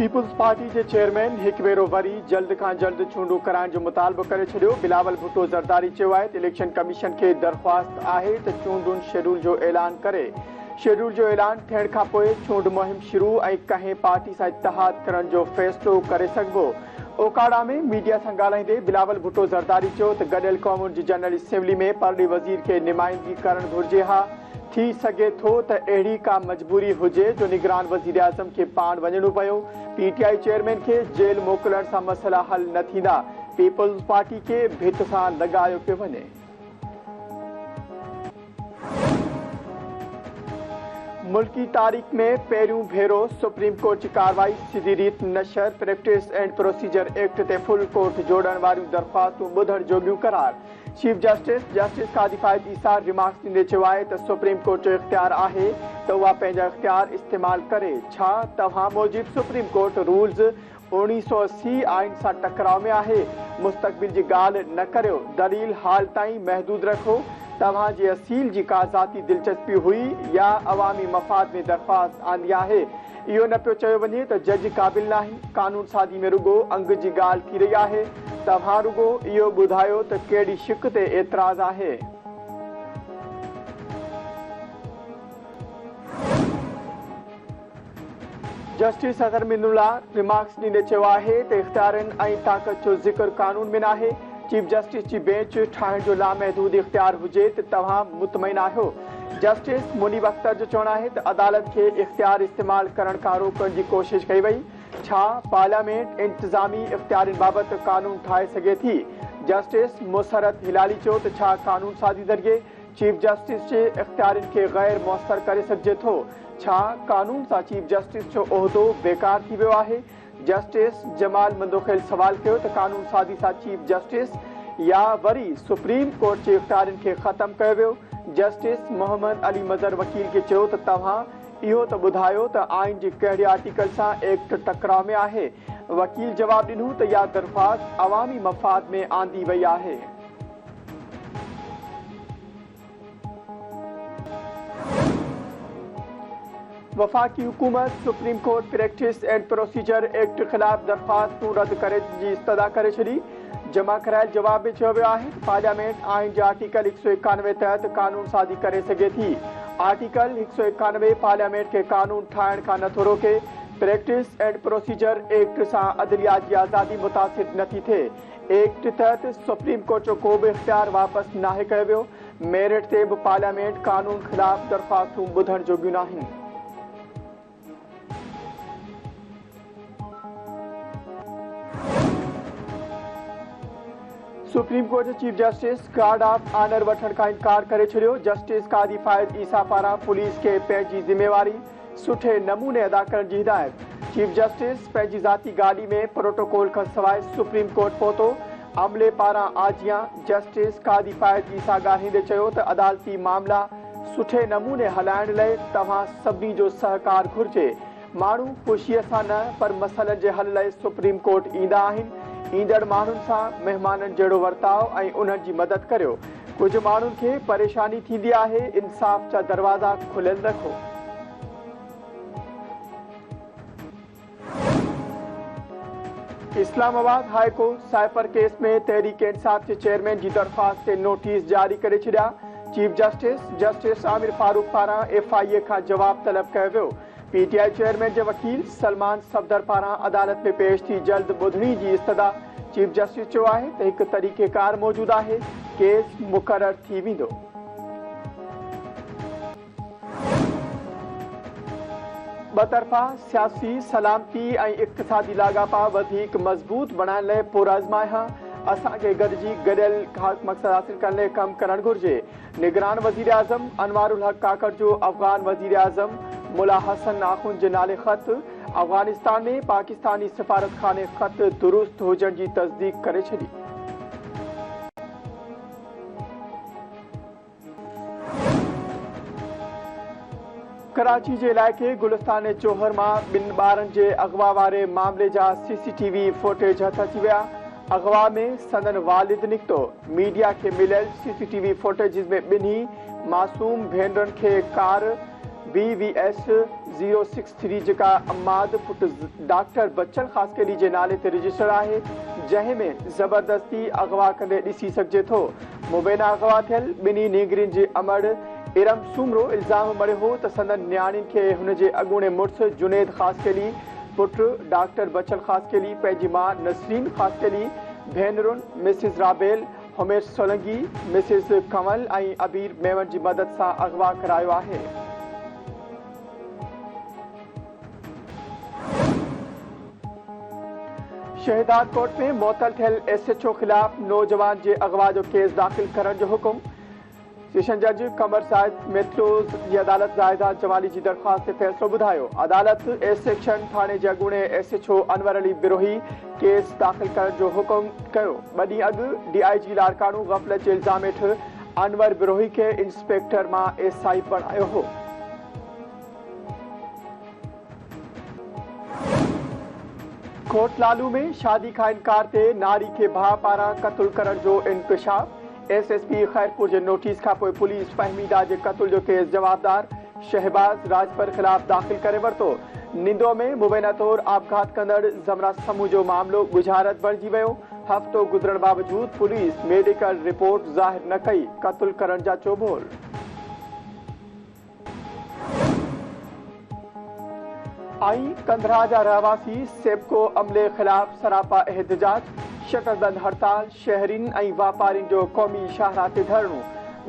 People's party के chairman एक भेरो वरी जल्द का जल्द चूंडू कराइण जो मुतालबो करे छड़ियो। बिलावल भुट्टो ज़रदारी चयो आहे त इलेक्शन कमीशन के दरख्वास्त आहे त चूंडुन शेड्यूल जो ऐलान करे। शेड्यूल जो ऐलान थियण खां पोइ चूंड मुहिम शुरू ऐं कंहिं पार्टी सां इत्तेहाद करण जो फ़ैसिलो करे सघिबो। ओकाड़ा में मीडिया सां ॻाल्हाईंदे बिलावल भुट्टो ज़रदारी चयो त गॾियल क़ौमुनि जी जनरल असेंबली में परॾे वज़ीर खे नुमाइंदगी करणु घुरिजे हा। थी सके थो त अहिड़ी का मजबूरी हुजे जो निगरान वज़ीर आज़म खे पाण वञणो पियो। पीटीआई चेयरमैन के जेल मोकिलण सां मसइला हल न थींदा। पीपल्स पार्टी के भित सां लॻायो पियो वञे। मुल्की तारीख़ में पहिरियों भेरो सुप्रीम कोर्ट की कार्रवाई सीधी रीत नशर प्रैक्टिस एंड प्रोसीजर एक्ट ते फुल कोर्ट जोड़न वारियूं दरख्वास्तूं ॿुधण जोगियूं करार। चीफ जस्टिस कादी फायद ईसा रिमार्क्स ॾींदे चयो आहे त सुप्रीम कोर्ट जो इख्तियार आहे त उहा पंहिंजा इख्तियार इस्तेमाल करे। छा तव्हां मूजिब सुप्रीम कोर्ट रूल्स 1980 आइन सां टकराव में आहे? मुस्तक़बिल जी ॻाल्हि न करियो, दलील हाल ताईं महदूद रखो। तव्हां जी असील जी का ज़ाती दिलचस्पी हुई या अवामी मफ़ाद में दरख्वास्त आंदी आहे? इहो न पियो चयो वञे त जज क़ाबिल नाहे। कानून साज़ी में रुगो अंग जी ॻाल्हि थी रही आहे। तव्हां रुगो इहो ॿुधायो त कहिड़ी शिक ते एतिराज़ आहे। जस्टिस अज़हर मिनुल्ला रिमार्क्स ॾींदे चयो आहे त इख्तियारनि ऐं ताक़त जो ज़िक्र कानून में नाहे। चीफ जस्टिस जी बेंच ठाहिण जो लामहदूद इख्तियार हुजे त तव्हां मुतमइन आहियो। जस्टिस मुनीब अख्तर जो चवणु आहे त अदालत खे इख्तियार इस्तेमाल करण खां रोकण जी कोशिश कई वई। छा पार्लियामेंट इंतज़ामी इख्तियारनि बाबति कानून ठाहे सघे थी? जस्टिस मुसरत हिलाली चयो त छा कानून साज़ी ज़रिए चीफ जस्टिस जे इख्तियारनि खे गैर मुअस्सर करे सघिजे थो? छा कानून सां चीफ जस्टिस जो उहिदो बेकार थी वियो आहे? जस्टिस जमाल मंदोखेल सवाल कयो त कानून साज़ी सां चीफ जस्टिस या वरी सुप्रीम कोर्ट जे इख्तियारनि खे ख़त्म कयो वियो। जस्टिस मोहम्मद अली मज़र वकील खे चयो त तव्हां इहो त ॿुधायो त आइन जे कहिड़े आर्टिकल सां एक्ट टकराव में आहे। वकील जवाब ॾिनो त इहा दरख़्वास्त अवामी मफ़ाद में आंदी वई आहे। वफ़ाक़ी हुकूमत supreme court practice and procedure act ख़िलाफ़ दरख़्वास्तूं रद्द करे जी इस्तदा करे छॾी। जमा करायल जवाब में चयो वियो आहे पार्लियामेंट आइन जे आर्टिकल 191 तहत कानून साज़ी करे सघे थी। आर्टिकल 191 पार्लियामेंट के कानून ठाहिण खां नथो रोके। प्रैक्टिस एंड प्रोसीजर एक्ट सां अदलिया जी आज़ादी मुतासिर नथी थिए। एक्ट तहत सुप्रीम कोर्ट जो को बि इख्तियार वापसि नाहे कयो वियो। मेरिट ते बि पार्लियामेंट कानून ख़िलाफ़ दरख़्वास्तूं ॿुधण जोगियूं नाहिनि। Supreme court chief justice guard of honour वठण का इनकार करे छॾियो। जस्टिस कादी फायद ईसा पारां पुलिस के पंहिंजी ज़िम्मेवारी सुठे नमूने अदा करण जी हिदायत। चीफ जस्टिस पंहिंजी ज़ाती गाॾी में प्रोटोकॉल खां सवाइ सुप्रीम कोर्ट पहुतो। अमले पारां आजियां जस्टिस कादी फायद ईसा ॻाल्हाईंदे चयो त अदालती मामला सुठे नमूने हलाइण लाइ तव्हां सभिनी जो सहकार घुर्जे। माण्हू ख़ुशीअ सां न पर मसइलनि जे हल लाइ सुप्रीम कोर्ट ईंदा आहिनि। ईंदड़ माण्हुनि सां महिमाननि जहिड़ो वर्ताव ऐं उन्हनि जी मदद करियो। कुझु माण्हुनि खे परेशानी थींदी आहे, इंसाफ़ जा दरवाज़ा खुलियल रखो। Islamabad high court cipher case में तहरीक इंसाफ के चेयरमैन की दरख्वास्त ते नोटिस जारी करे छॾिया। चीफ जस्टिस आमिर फारूक पारां FIA का जवाब तलब कयो वियो। पीटीआई चेयरमैन जे वकील सलमान सफदर पारां अदालत में पेश थी जल्द ॿुधणी जी इस्तदा। चीफ जस्टिस चयो आहे त हिकु तरीक़ेकार मौजूदु आहे, केस मुक़रर थी वेंदो। ॿतरफ़ा सियासी सलामती ऐं इक़्तिसादी लाॻापा वधीक मज़बूत बणाइण लाइ पुरआज़माइहा। असांखे गॾिजी गॾियल मक़सद हासिल करण लाइ कमु करणु घुरिजे। निगरान वज़ीर आज़म अनवारुल हक काकड़ जो अफ़गान वज़ीर आज़म मुला हसन आख़ुन जे नाले ख़त। अफ़गानिस्तान में पाकिस्तानी सफ़ारतखाने ख़त दुरुस्त हुजण जी तस्दीक करे छॾी। कराची जे इलाइक़े गुलिस्तान चौहर मां ॿिनि ॿारनि जे अगवा वारे मामले जा CCTV फुटेज हथ अची विया। अगवा में संदन वालिद निकितो। मीडिया के मिलियल CCTV फुटेज में ॿिन्ही मासूम भेनरुनि खे कार BVS 063 जेका अम्माद पुट डॉक्टर बच्चन ख़ासकेली जे नाले ते रजिस्टर आहे, जंहिं में ज़बरदस्ती अगवा कंदे ॾिसी सघिजे थो। मुबैना अगवा थियल ॿिन्ही नीगरिन जे अमड़ इरम सूमरो इल्ज़ाम मड़ियो हो त संदन न्याणियुनि खे हुनजे अॻूणे मुड़ुसु जुनेद ख़ासकेली, पुट डॉक्टर बच्चन ख़ासकेली, पंहिंजी मां नसरीन ख़ासकेली, भेनरुनि मिसिस राबेल, हुमेश सोलंगी, मिसिस कमल ऐं अबीर मेमन जी मदद सां अगवा करायो आहे। शहदाद कोर्ट में मुअत्तल थियल SHO ख़िलाफ़ नौजवान जे अगवा जो केस दाख़िल करण जो हुकुम। सेशन जज कमर साहिब मेट्रोज़ जी अदालत ज़ाहिदा जवाली जी दरख़्वास्त ते फ़ैसिलो ॿुधायो। अदालत S सेक्शन थाणे जे अॻूणे SHO अनवर अली बिरोही केस दाख़िल करण जो हुकुम कयो। ॿ ॾींहं अॻु DIG लाड़काणू ग़फ़लत जे इल्ज़ाम हेठि अनवर बिरोही खे इंस्पेक्टर मां SI बणायो हो। कोटलालू में शादी खां इनकार ते नारी खे भाउ पारां क़त्ल करण जो इंकशाफ। SSP खैरपुर जे नोटिस खां पोइ पुलिस फहमीदा जे क़त्ल जो केस जवाबदार शहबाज राजपर ख़िलाफ़ दाख़िल करे वरितो। निंदो में मुबैना तौर आपघात कंदड़ ज़मरा समूह जो मामलो बुझारत बणिजी वियो। हफ़्तो गुज़रण बावजूद पुलिस मेडिकल रिपोर्ट ज़ाहिर न कई। क़त्ल करण जा चोबोल। कंधरा जा रहवासी सेप्को अमले ख़िलाफ़ सरापा एहतजाज। शटरबंद हड़ताल, शहरीन ऐं वापारियुनि जो क़ौमी शाहराह ते धरणो।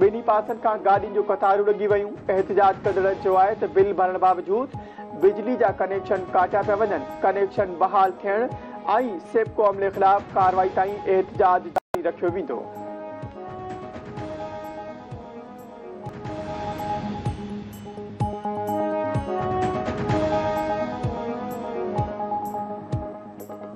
ॿिन्ही पासनि खां गाॾियुनि जो कतारूं लॻी वयूं। एहतजाज कंदड़नि चयो आहे त बिल भरण बावजूद बिजली जा कनेक्शन काटिया पिया वञनि। कनेक्शन बहाल थियण ऐं सेप्को अमले ख़िलाफ़ कार्रवाई ताईं एहतजाज जारी रखियो वेंदो।